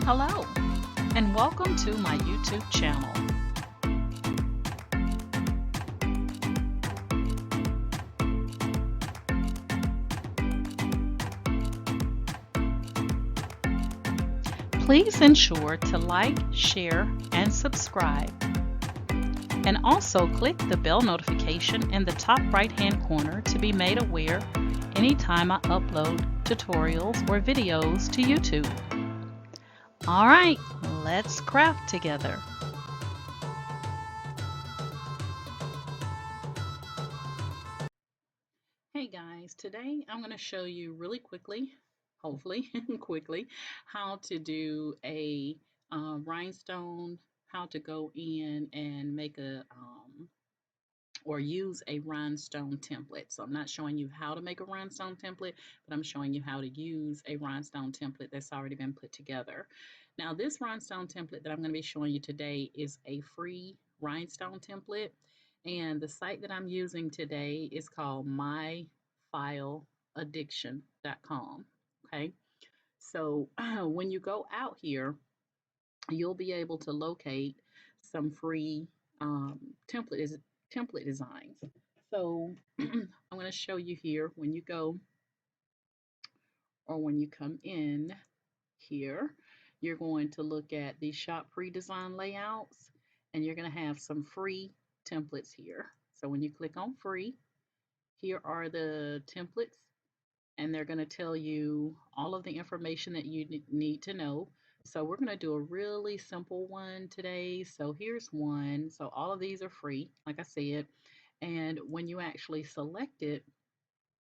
Hello, and welcome to my YouTube channel. Please ensure to like, share, and subscribe. And also click the bell notification in the top right-hand corner to be made aware anytime I upload tutorials or videos to YouTube. All right, let's craft together. Hey guys, today I'm going to show you really quickly, hopefully quickly, how to do a rhinestone, how to go in and make a or use a rhinestone template. So I'm not showing you how to make a rhinestone template, but I'm showing you how to use a rhinestone template that's already been put together. Now this rhinestone template that I'm going to be showing you today is a free rhinestone template, and the site that I'm using today is called myfileaddiction.com. Okay, so when you go out here, you'll be able to locate some free um, template template designs. So I'm going to show you here when you go or when you come in here, you're going to look at the shop pre-design layouts, and you're going to have some free templates here. So when you click on free, here are the templates, and they're going to tell you all of the information that you need to know. So we're going to do a really simple one today. So here's one. So all of these are free, like I said. And when you actually select it,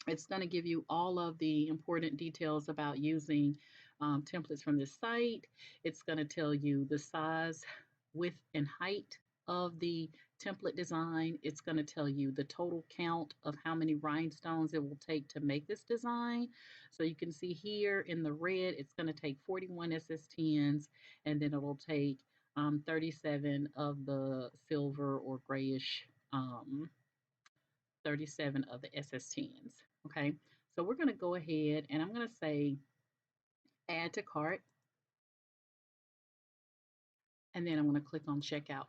it's going to give you all of the important details about using templates from this site. It's going to tell you the size, width, and height of the template design. It's going to tell you the total count of how many rhinestones it will take to make this design. So you can see here in the red, it's going to take 41 SS10s, and then it'll take 37 of the silver or grayish 37 of the SS10s. Okay, so we're going to go ahead and I'm going to say add to cart, and then I'm going to click on checkout.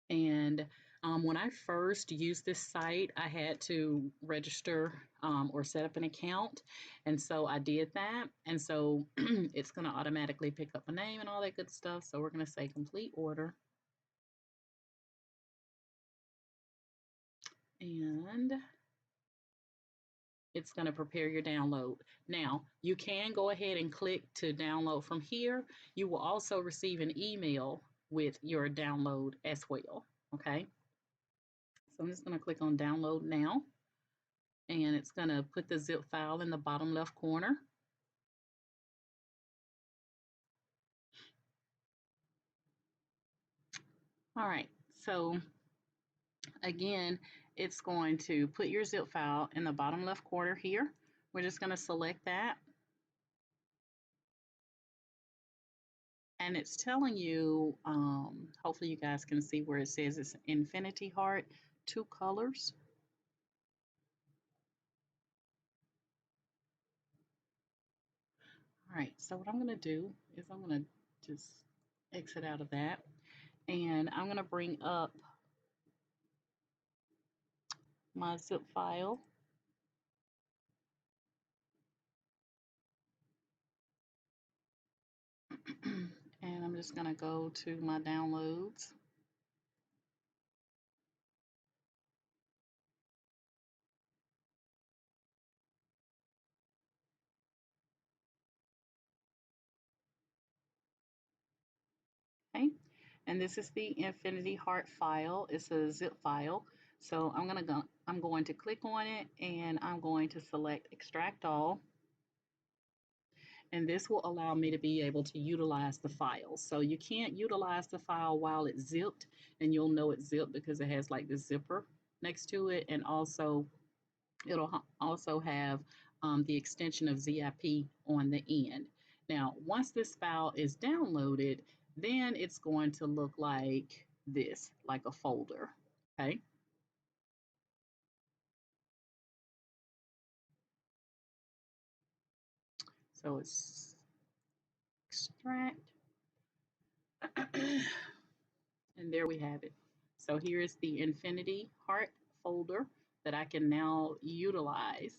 And when I first used this site, I had to register or set up an account. And so I did that. And so it's going to automatically pick up a name and all that good stuff. So we're going to say complete order. And it's going to prepare your download. Now, you can go ahead and click to download from here. You will also receive an email with your download as well. Okay, so I'm just going to click on download now, and it's going to put the zip file in the bottom left corner. All right, so again, it's going to put your zip file in the bottom left corner here. We're just going to select that. And it's telling you, hopefully you guys can see where it says it's infinity heart, 2 colors. All right, so what I'm going to do is I'm going to just exit out of that, and I'm going to bring up my zip file. And I'm just going to go to my downloads. Okay, and this is the infinity heart file. It's a zip file. So I'm going to click on it, and I'm going to select extract all. And this will allow me to be able to utilize the file. So you can't utilize the file while it's zipped, and you'll know it's zipped because it has like the zipper next to it, and also it'll also have the extension of ZIP on the end. Now, once this file is downloaded, then it's going to look like this, like a folder. Okay. So it's extract, and there we have it. So here is the Infinity Heart folder that I can now utilize.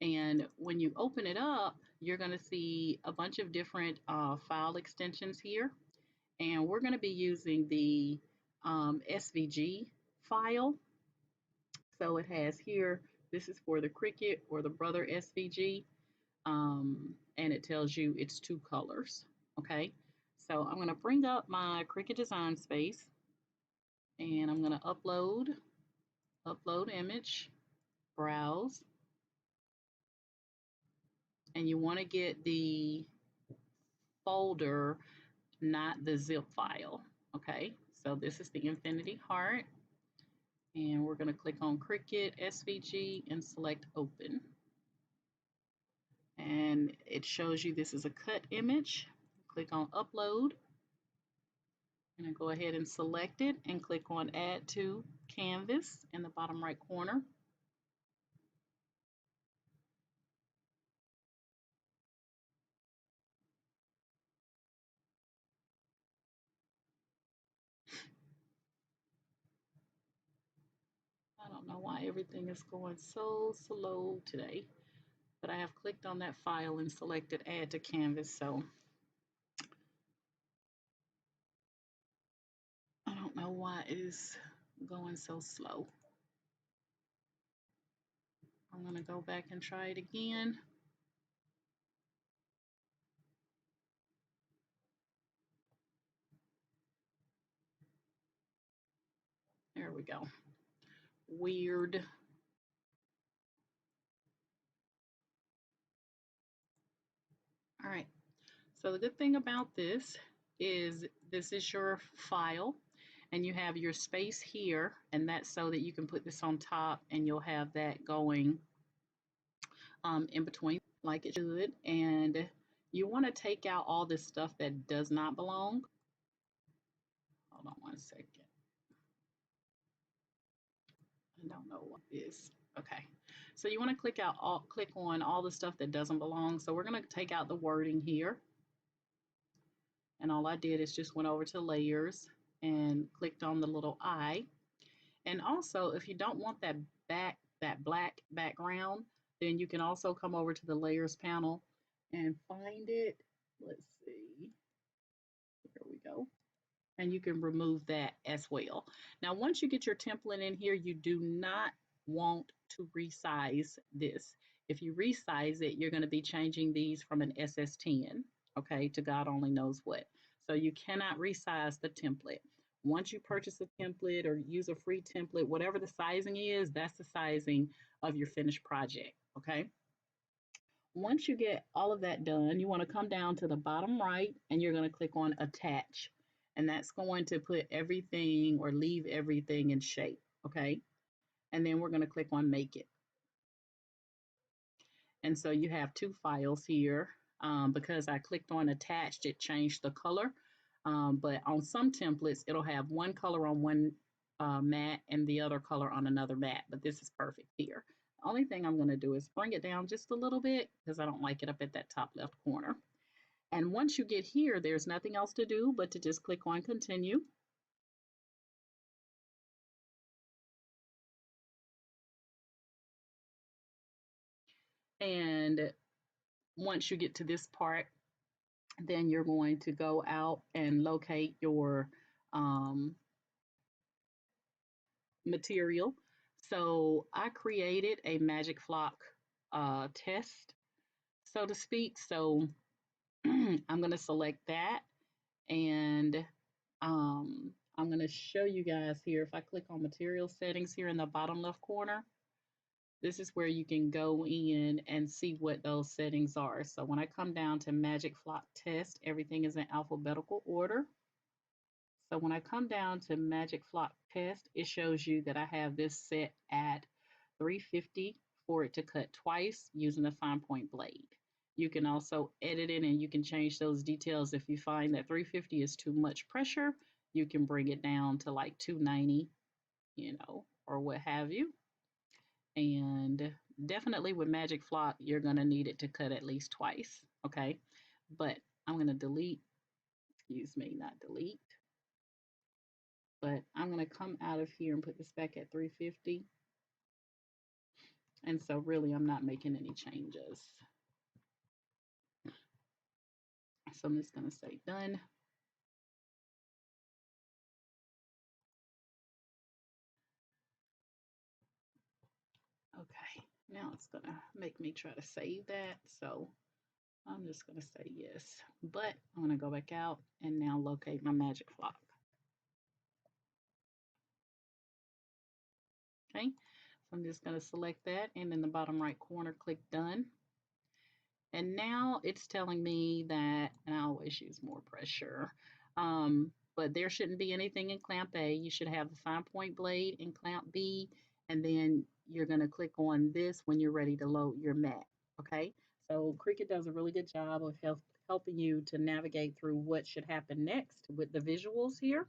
And when you open it up, you're going to see a bunch of different file extensions here. And we're going to be using the SVG file. So it has here, this is for the Cricut or the Brother SVG. And it tells you it's 2 colors. Okay. So I'm going to bring up my Cricut Design Space and I'm going to upload image, browse, and you want to get the folder, not the zip file. Okay, so this is the Infinity Heart, and we're going to click on Cricut SVG and select Open. And it shows you this is a cut image. Click on Upload. I'm going to go ahead and select it and click on Add to Canvas in the bottom right corner. I don't know why everything is going so slow today, but I have clicked on that file and selected Add to Canvas, so I don't know why it is going so slow. I'm going to go back and try it again. There we go. Weird. All right. So the good thing about this is your file and you have your space here, and that's so that you can put this on top and you'll have that going in between like it should. And you want to take out all this stuff that does not belong. Hold on one second. I don't know what this. Okay. So you want to click on all the stuff that doesn't belong. So we're going to take out the wording here. And all I did is just went over to layers and clicked on the little eye. And also, if you don't want that black background, then you can also come over to the layers panel and find it. Let's see. There we go. And you can remove that as well. Now, once you get your template in here, you do not want to resize this. If you resize it, you're going to be changing these from an SS10, okay, to God only knows what. So you cannot resize the template. Once you purchase a template or use a free template, whatever the sizing is, that's the sizing of your finished project, okay? Once you get all of that done, you want to come down to the bottom right and you're going to click on Attach. And that's going to put everything or leave everything in shape, okay? And then we're going to click on Make It. And so you have 2 files here. Because I clicked on Attached, it changed the color. But on some templates, it'll have one color on one mat and the other color on another mat. But this is perfect here. The only thing I'm going to do is bring it down just a little bit because I don't like it up at that top left corner. And once you get here, there's nothing else to do but to just click on Continue. And once you get to this part, then you're going to go out and locate your material. So I created a Magic Flock test, so to speak. So I'm going to select that, and I'm going to show you guys here. If I click on material settings here in the bottom left corner, this is where you can go in and see what those settings are. So when I come down to Magic Flock Test, everything is in alphabetical order. So when I come down to Magic Flock Test, it shows you that I have this set at 350 for it to cut twice using a fine point blade. You can also edit it and you can change those details. If you find that 350 is too much pressure, you can bring it down to like 290, or what have you. And definitely with Magic Flock, you're going to need it to cut at least twice. okay? But I'm going to delete, excuse me, not delete, but I'm going to come out of here and put this back at 350. And so really I'm not making any changes. So I'm just going to say done. Okay, now it's going to make me try to save that. So I'm just going to say yes, but I'm going to go back out and now locate my magic flock. Okay, so I'm just going to select that and in the bottom right corner, click done. And now it's telling me that, and I always use more pressure, but there shouldn't be anything in clamp A. You should have the fine point blade in clamp B, and then you're going to click on this when you're ready to load your mat. Okay, so Cricut does a really good job of helping you to navigate through what should happen next with the visuals here.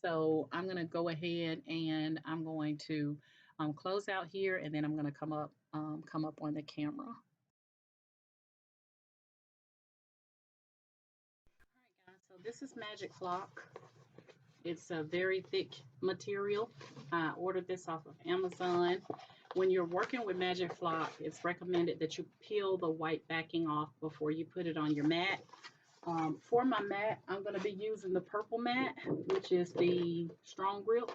So I'm going to go ahead and I'm going to close out here, and then I'm going to come up on the camera. All right, guys. So this is Magic Flock. It's a very thick material. I ordered this off of Amazon. When you're working with Magic Flock, it's recommended that you peel the white backing off before you put it on your mat. For my mat, I'm going to be using the purple mat, which is the strong grip.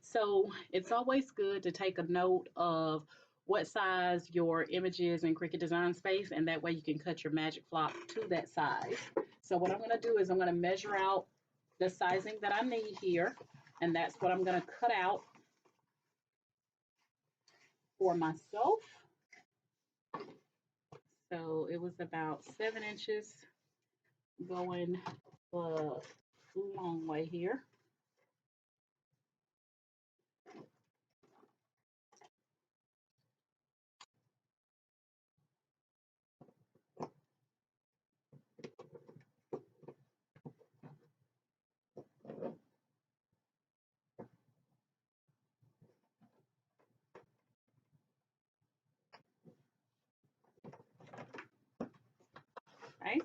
So it's always good to take a note of what size your image is in Cricut Design Space, and that way you can cut your Magic Flock to that size. So what I'm going to do is I'm going to measure out the sizing that I need here, and that's what I'm going to cut out for myself. So it was about 7 inches going the long way here. Right?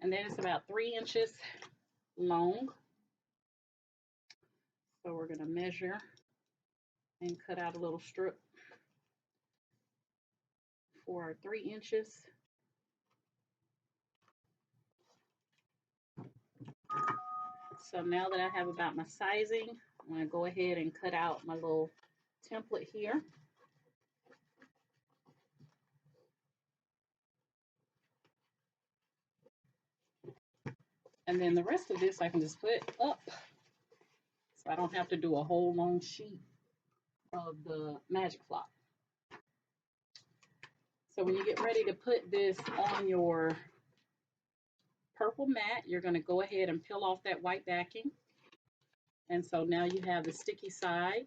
And then it's about 3 inches long. So we're going to measure and cut out a little strip for 3 inches. So now that I have about my sizing, I'm going to go ahead and cut out my little template here. And then the rest of this I can just put up, so I don't have to do a whole long sheet of the Magic Flock. So when you get ready to put this on your purple mat, you're going to go ahead and peel off that white backing. And so now you have the sticky side.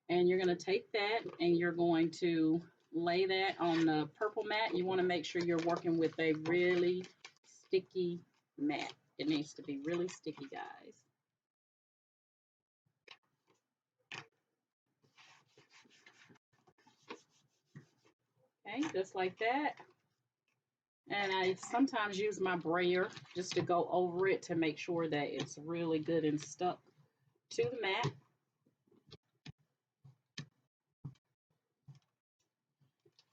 And you're going to take that and you're going to lay that on the purple mat. You want to make sure you're working with a really sticky mat. It needs to be really sticky, guys. Okay, just like that. And I sometimes use my brayer just to go over it to make sure that it's really good and stuck to the mat.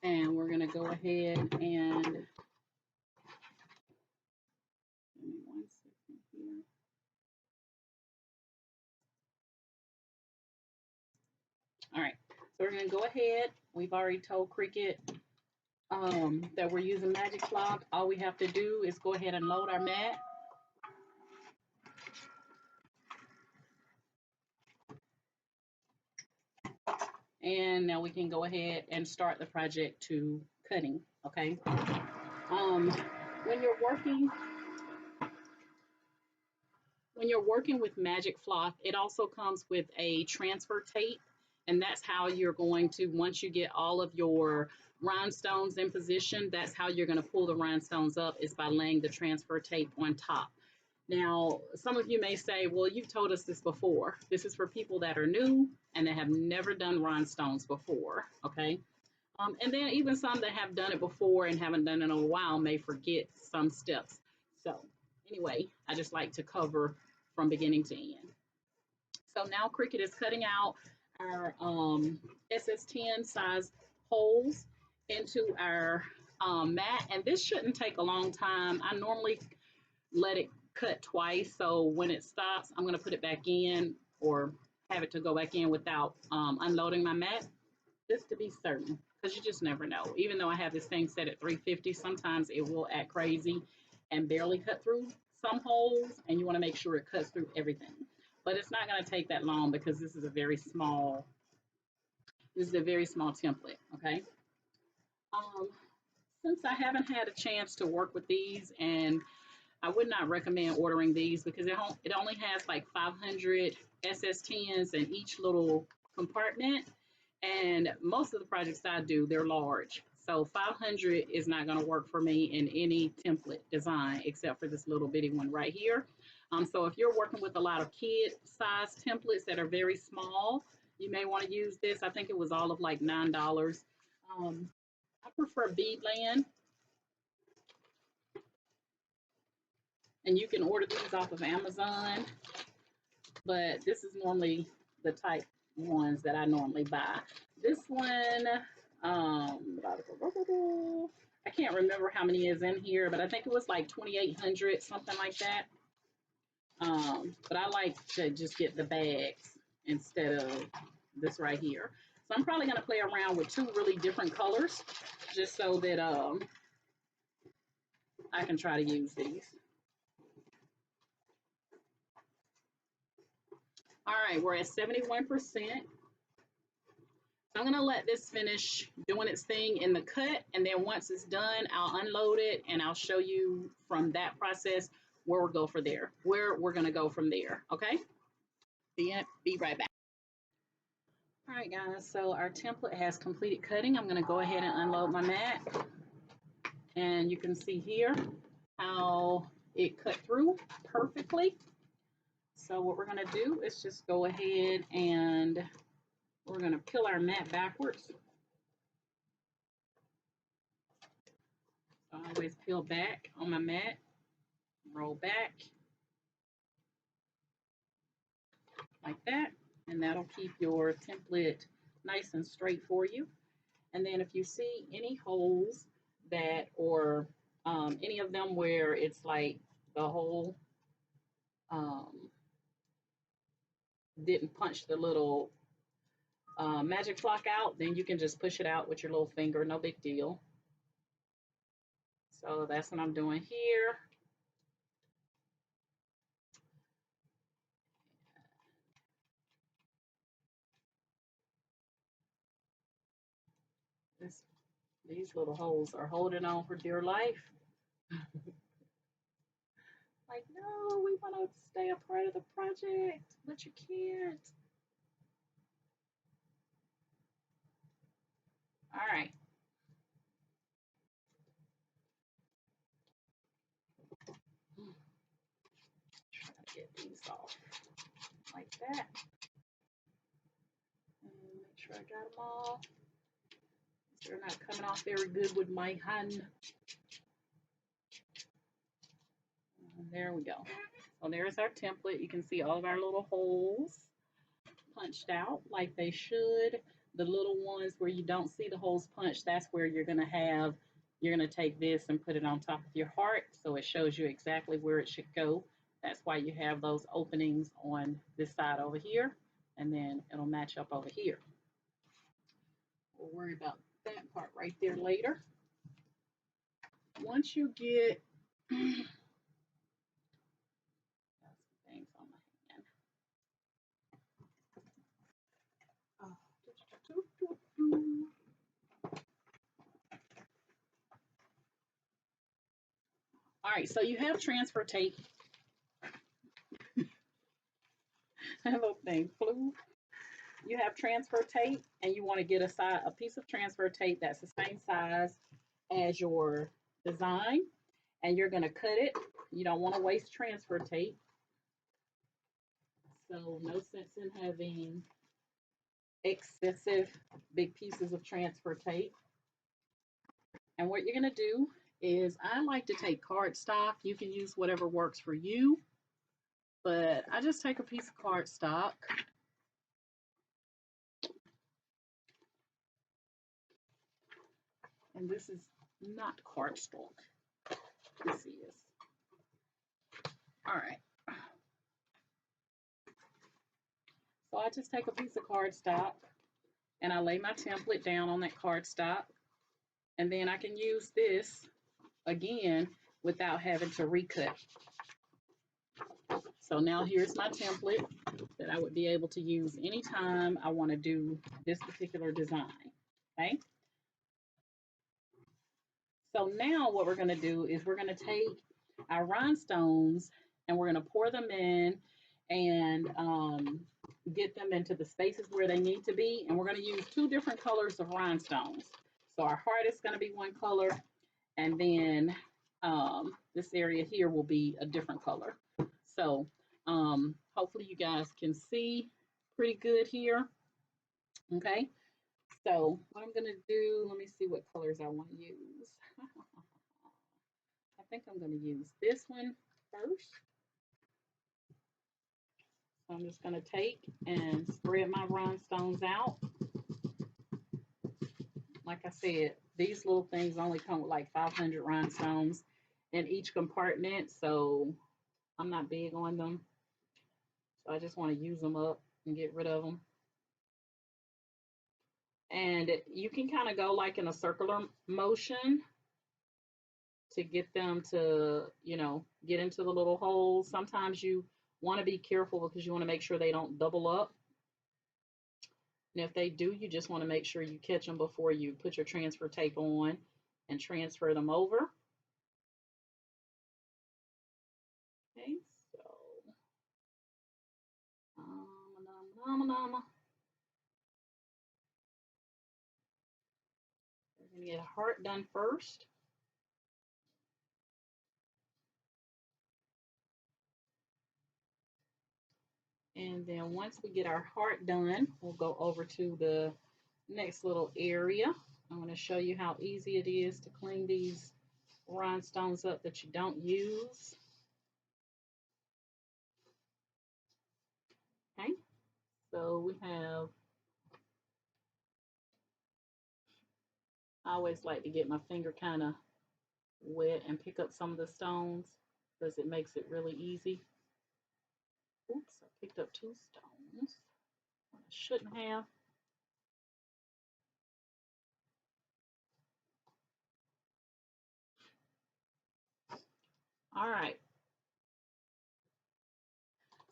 And we're going to go ahead and, give me 1 second here. All right, so we're going to go ahead. We've already told Cricut that we're using Magic Flock. All we have to do is go ahead and load our mat. And now we can go ahead and start the project to cutting, okay? When you're working with Magic Flock, it also comes with a transfer tape, and that's how you're going to, once you get all of your rhinestones in position, that's how you're going to pull the rhinestones up, is by laying the transfer tape on top. Now, some of you may say, well, you've told us this before. This is for people that are new and that have never done rhinestones before, okay? And then even some that have done it before and haven't done it in a while may forget some steps. So anyway, I just like to cover from beginning to end. So now Cricut is cutting out our SS10 size holes into our mat, and this shouldn't take a long time. I normally let it cut twice, so when it stops, I'm going to put it back in or have it to go back in without unloading my mat, just to be certain, because you just never know. Even though I have this thing set at 350, sometimes it will act crazy and barely cut through some holes, and you want to make sure it cuts through everything. But it's not going to take that long because this is a very small template, okay? Um, since I haven't had a chance to work with these, and I would not recommend ordering these because it only has like 500 SS10s in each little compartment. And most of the projects I do, they're large. So 500 is not going to work for me in any template design except for this little bitty one right here. So if you're working with a lot of kid size templates that are very small, you may want to use this. I think it was all of like $9. I prefer Beadland, and you can order these off of Amazon, but this is normally the type ones that I normally buy. This one, I can't remember how many is in here, but I think it was like 2,800, something like that. But I like to just get the bags instead of this right here. So I'm probably gonna play around with two really different colors just so that I can try to use these. All right, we're at 71%. So I'm gonna let this finish doing its thing in the cut, and then once it's done, I'll unload it and I'll show you from that process where we're gonna go from there, okay? Be right back. All right, guys, so our template has completed cutting. I'm gonna go ahead and unload my mat, and you can see here how it cut through perfectly. So what we're gonna do is just go ahead and we're gonna peel our mat backwards. So I always peel back on my mat, roll back like that, and that'll keep your template nice and straight for you. And then if you see any holes that, or any of them where it's like the hole didn't punch the little magic flock out, then you can just push it out with your little finger, no big deal. So that's what I'm doing here. These little holes are holding on for dear life. Like, no, we want to stay a part of the project, but you can't. All right. Try to get these off like that. And make sure I got them all. They're not coming off very good with my hand. And there we go. So there's our template. You can see all of our little holes punched out like they should. The little ones where you don't see the holes punched, that's where you're going to take this and put it on top of your heart so it shows you exactly where it should go. That's why you have those openings on this side over here, and then it'll match up over here. We'll worry about that part right there later. Once you get things on my hand. All right, so you have transfer tape. That little thing flew. You have transfer tape, and you want to get a piece of transfer tape that's the same size as your design, and you're going to cut it. You don't want to waste transfer tape. So no sense in having excessive big pieces of transfer tape. And what you're going to do is I like to take cardstock. You can use whatever works for you, but I just take a piece of cardstock. And this is not cardstock. This is. All right. So I just take a piece of cardstock and I lay my template down on that cardstock. And then I can use this again without having to recut. So now here's my template that I would be able to use anytime I want to do this particular design. Okay. So now what we're going to do is we're going to take our rhinestones and we're going to pour them in and get them into the spaces where they need to be. And we're going to use two different colors of rhinestones. So our heart is going to be one color, and then this area here will be a different color. So hopefully you guys can see pretty good here. Okay. So what I'm going to do, let me see what colors I want to use. I think I'm going to use this one first. So I'm just going to take and spread my rhinestones out. Like I said, these little things only come with like 500 rhinestones in each compartment, so I'm not big on them. So I just want to use them up and get rid of them. And you can kind of go like in a circular motion to get them to, get into the little holes. Sometimes you want to be careful because you want to make sure they don't double up. And if they do, you just want to make sure you catch them before you put your transfer tape on and transfer them over. Okay, so we're going to get a heart done first. And then once we get our heart done, we'll go over to the next little area. I'm going to show you how easy it is to clean these rhinestones up that you don't use. Okay, so we have, I always like to get my finger kind of wet and pick up some of the stones because it makes it really easy. Oops, I picked up two stones. I shouldn't have. All right.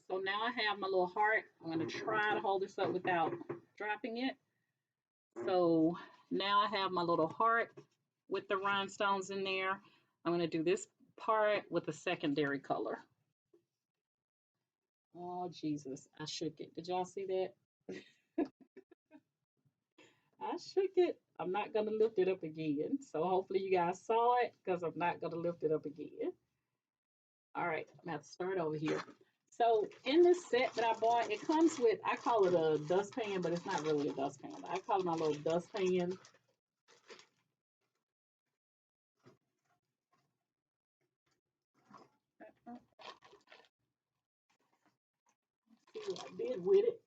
So now I have my little heart. I'm going to try to hold this up without dropping it. So now I have my little heart with the rhinestones in there. I'm going to do this part with a secondary color. Oh, Jesus, I shook it. Did y'all see that? I shook it. I'm not going to lift it up again. So hopefully you guys saw it because I'm not going to lift it up again. All right, I'm going to have to start over here. So in this set that I bought, it comes with, I call it a dustpan, but it's not really a dustpan. I call it my little dustpan. See what I did with it.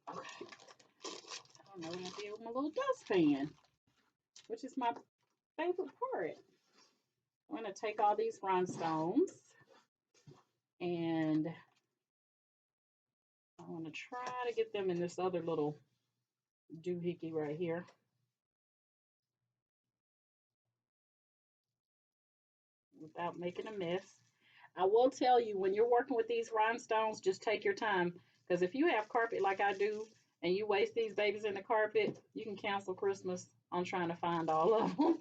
Okay. I don't know what I did with my little dustpan, which is my favorite part. I'm going to take all these rhinestones and I want to try to get them in this other little doohickey right here. Without making a mess. I will tell you, when you're working with these rhinestones, just take your time. Because if you have carpet like I do and you waste these babies in the carpet, you can cancel Christmas on trying to find all of them.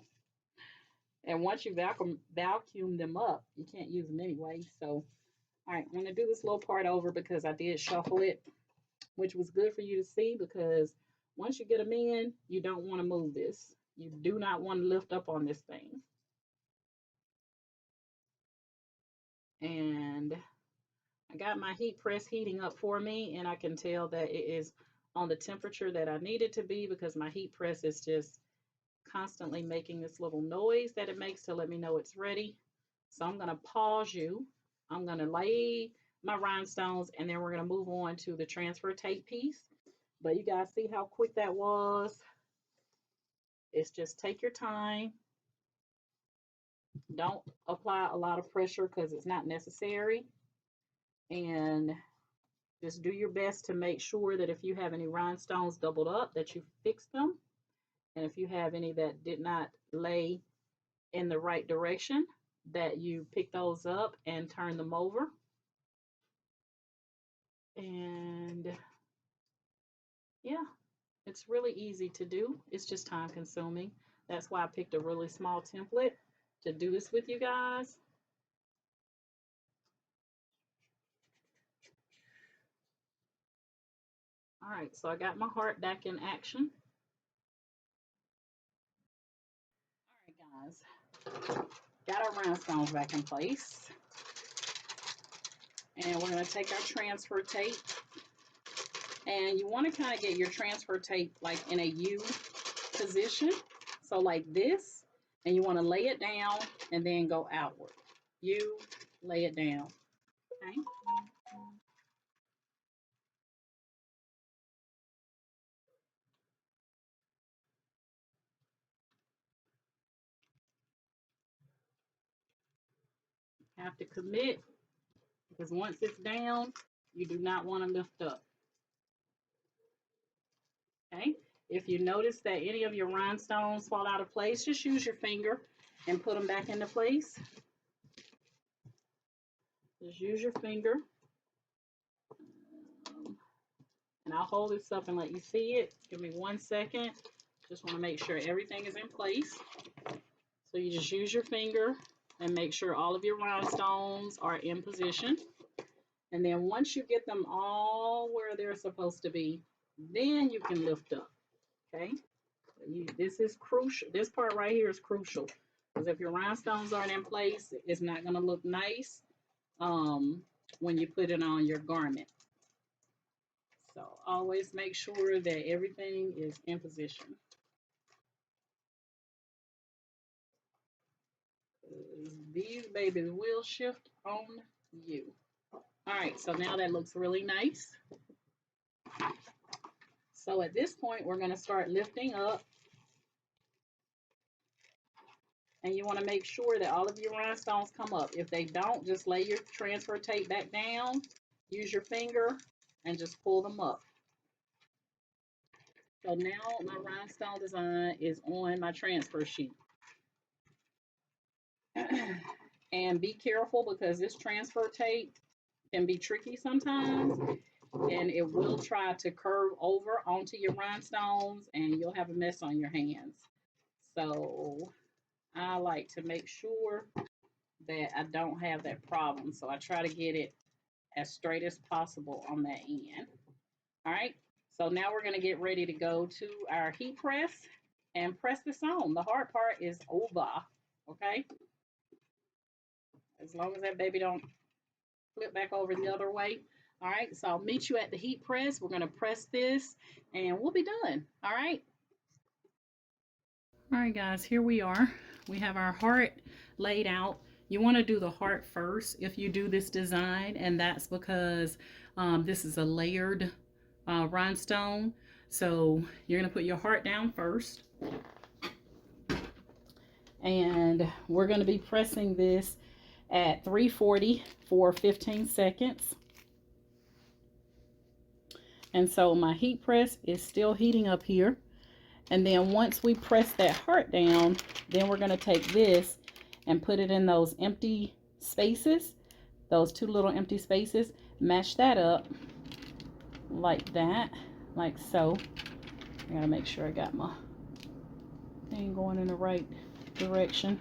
And once you vacuum them up, you can't use them anyway. So, all right, I'm going to do this little part over because I did shuffle it, which was good for you to see because once you get them in, you don't want to move this. You do not want to lift up on this thing. And I got my heat press heating up for me, and I can tell that it is on the temperature that I need it to be because my heat press is just constantly making this little noise that it makes to let me know it's ready. So I'm going to pause you. I'm going to lay my rhinestones, and then we're going to move on to the transfer tape piece. But you guys see how quick that was? It's just take your time. Don't apply a lot of pressure because it's not necessary. And just do your best to make sure that if you have any rhinestones doubled up, that you fix them. And if you have any that did not lay in the right direction, that you pick those up and turn them over. And yeah, it's really easy to do. It's just time consuming. That's why I picked a really small template to do this with you guys. All right, so I got my heart back in action. All right, guys, got our rhinestones back in place. And we're going to take our transfer tape. And you want to kind of get your transfer tape like in a U position. So like this. And you want to lay it down and then go outward. You lay it down. Okay. Have to commit because once it's down, you do not want to lift up. Okay. If you notice that any of your rhinestones fall out of place, just use your finger and put them back into place. Just use your finger. And I'll hold this up and let you see it. Give me 1 second. Just want to make sure everything is in place. So you just use your finger and make sure all of your rhinestones are in position. And then once you get them all where they're supposed to be, then you can lift up. Okay. This is crucial. This part right here is crucial because if your rhinestones aren't in place, it's not going to look nice when you put it on your garment. So always make sure that everything is in position. These babies will shift on you. All right, so now that looks really nice. So at this point, we're going to start lifting up. And you want to make sure that all of your rhinestones come up. If they don't, just lay your transfer tape back down, use your finger, and just pull them up. So now my rhinestone design is on my transfer sheet. And be careful because this transfer tape can be tricky sometimes, and it will try to curve over onto your rhinestones and you'll have a mess on your hands. So I like to make sure that I don't have that problem. So I try to get it as straight as possible on that end. All right, so now we're going to get ready to go to our heat press and press this on. The hard part is over, okay? As long as that baby don't flip back over the other way. All right, so I'll meet you at the heat press. We're going to press this and we'll be done. All right. All right, guys, here we are. We have our heart laid out. You want to do the heart first if you do this design, and that's because this is a layered rhinestone. So you're going to put your heart down first. And we're going to be pressing this at 340 for 15 seconds. And so my heat press is still heating up here. And then once we press that heart down, then we're going to take this and put it in those empty spaces, those two little empty spaces, match that up like that, like so. I gotta make sure I got my thing going in the right direction.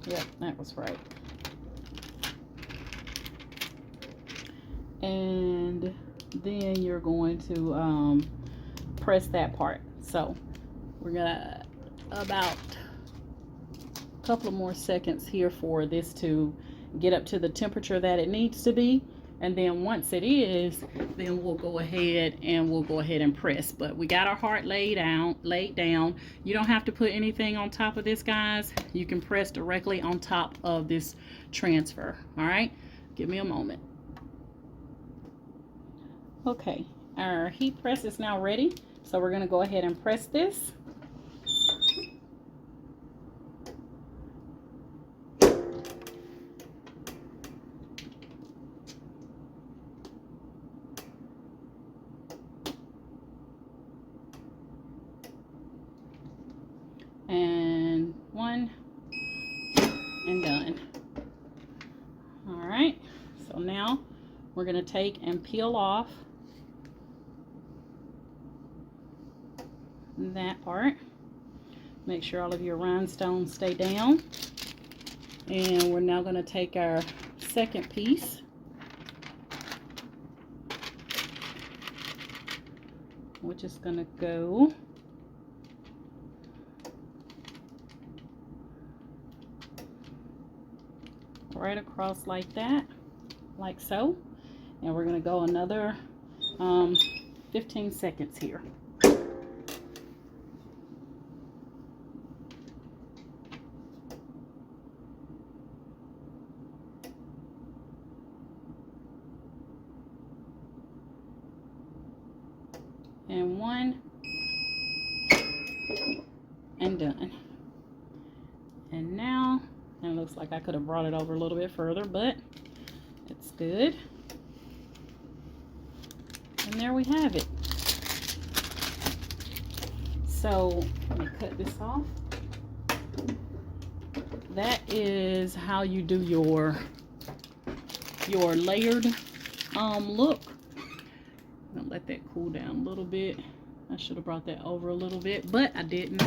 Yep, that was right. And then you're going to press that part. So we're gonna about couple of more seconds here for this to get up to the temperature that it needs to be. And then once it is, then we'll go ahead and press. But we got our heart laid down. You don't have to put anything on top of this, guys. You can press directly on top of this transfer. All right, give me a moment. Okay, our heat press is now ready. So we're gonna go ahead and press this. And one, and done. All right, so now we're gonna take and peel off that part. Make sure all of your rhinestones stay down. And we're now gonna take our second piece, which is gonna go right across like that, like so. And we're gonna go another 15 seconds here. And one, and done. And now, and it looks like I could have brought it over a little bit further, but it's good. And there we have it. So let me cut this off. That is how you do your layered look. I'm gonna let that cool down a little bit. I should have brought that over a little bit, but I didn't.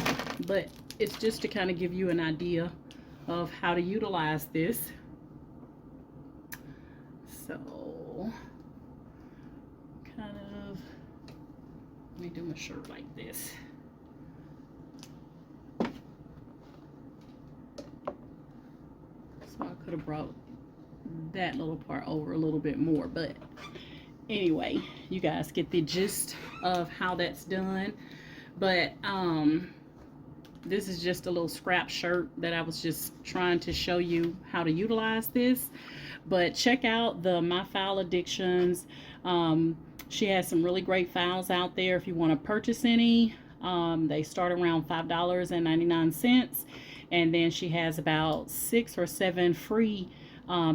But it's just to kind of give you an idea of how to utilize this. So kind of, let me do my shirt like this. So I could have brought that little part over a little bit more, but anyway, you guys get the gist of how that's done. But this is just a little scrap shirt that I was just trying to show you how to utilize this. But check out the My File Addictions. She has some really great files out there if you want to purchase any. They start around $5.99, and then she has about 6 or 7 free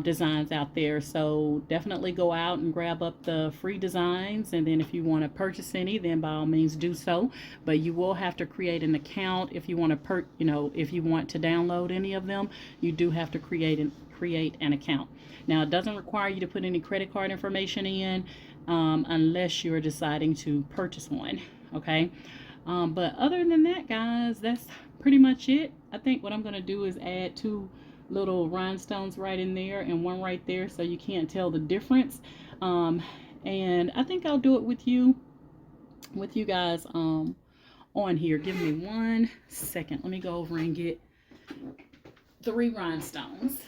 designs out there. So definitely go out and grab up the free designs, and then if you want to purchase any, then by all means do so. But you will have to create an account if you want to if you want to download any of them. You do have to create an account. Now, it doesn't require you to put any credit card information in unless you're deciding to purchase one. Okay, but other than that, guys, that's pretty much it. I think what I'm going to do is add 2 little rhinestones right in there and one right there, so you can't tell the difference. And I think I'll do it with you guys on here. Give me 1 second. Let me go over and get 3 rhinestones.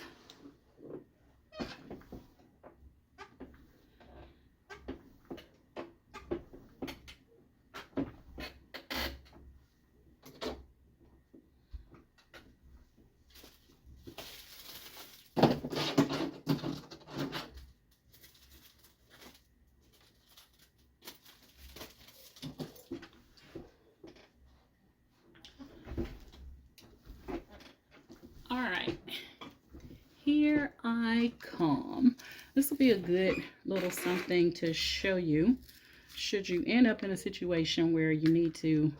Alright, here I come. This will be a good little something to show you should you end up in a situation where you need to,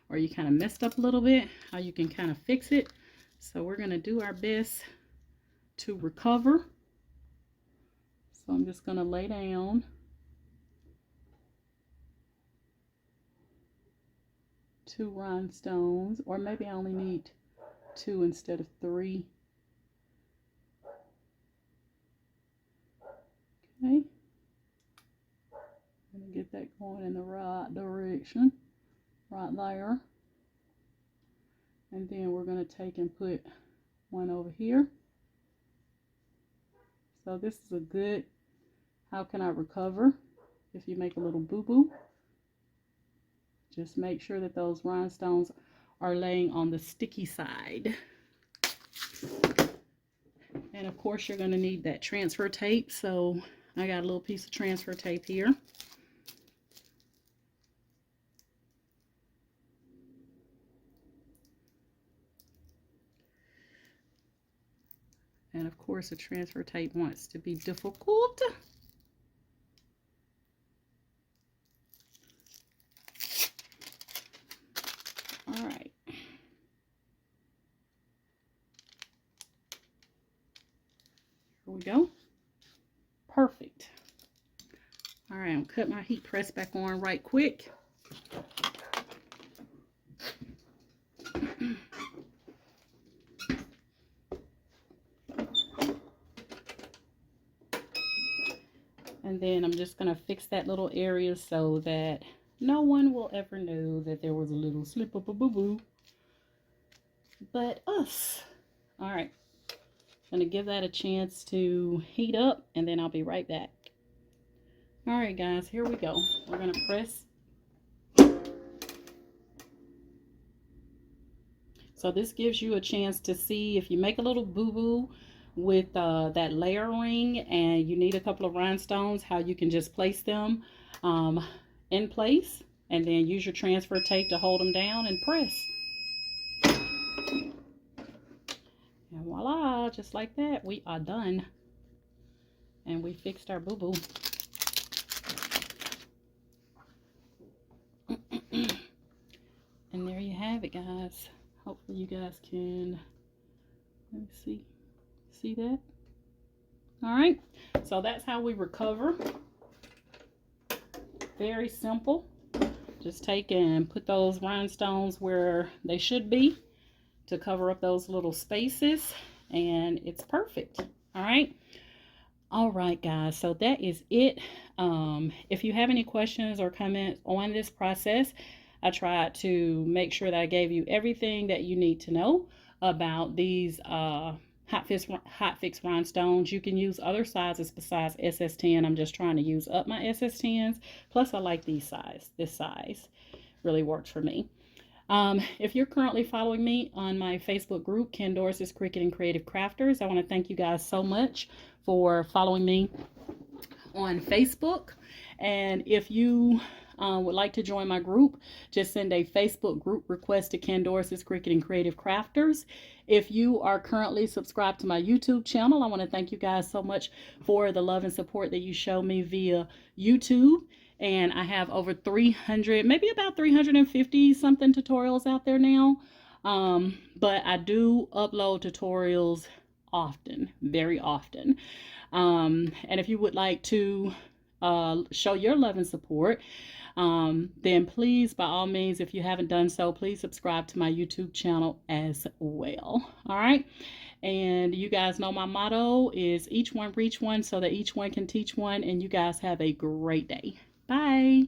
or you kind of messed up a little bit, how you can kind of fix it. So we're going to do our best to recover. So I'm just going to lay down 2 rhinestones, or maybe I only need 2 instead of 3. Okay, I'm gonna get that going in the right direction, right there. And then we're gonna take and put one over here. So this is a good, how can I recover if you make a little boo-boo. Just make sure that those rhinestones are laying on the sticky side. And of course you're going to need that transfer tape. So I got a little piece of transfer tape here. And of course the transfer tape wants to be difficult. All right. Here we go. Perfect. All right, I'll cut my heat press back on right quick. And then I'm just going to fix that little area so that no one will ever know that there was a little slip up a boo-boo but us. All right. I'm going to give that a chance to heat up and then I'll be right back. All right, guys, here we go. We're going to press. So this gives you a chance to see if you make a little boo-boo with that layering and you need a couple of rhinestones, how you can just place them in place and then use your transfer tape to hold them down and press. And voila, just like that, we are done. And we fixed our boo-boo. And there you have it, guys. Hopefully you guys can, let me see that? All right, so that's how we recover. Very simple. Just take and put those rhinestones where they should be to cover up those little spaces, and it's perfect. All right. All right, guys, so that is it. If you have any questions or comments on this process, I tried to make sure that I gave you everything that you need to know about these hot fix rhinestones. You can use other sizes besides SS10. I'm just trying to use up my SS10s. Plus, I like these size. This size really works for me. If you're currently following me on my Facebook group, Ken Doris's Cricut and Creative Crafters, I want to thank you guys so much for following me on Facebook. And if you would like to join my group, just send a Facebook group request to Ken Doris's Cricut and Creative Crafters. If you are currently subscribed to my YouTube channel, I want to thank you guys so much for the love and support that you show me via YouTube. And I have over 300, maybe about 350 something tutorials out there now. But I do upload tutorials often, very often. And if you would like to show your love and support, then please, by all means, if you haven't done so, please subscribe to my YouTube channel as well. All right. And you guys know my motto is each one reach one so that each one can teach one. And you guys have a great day. Bye.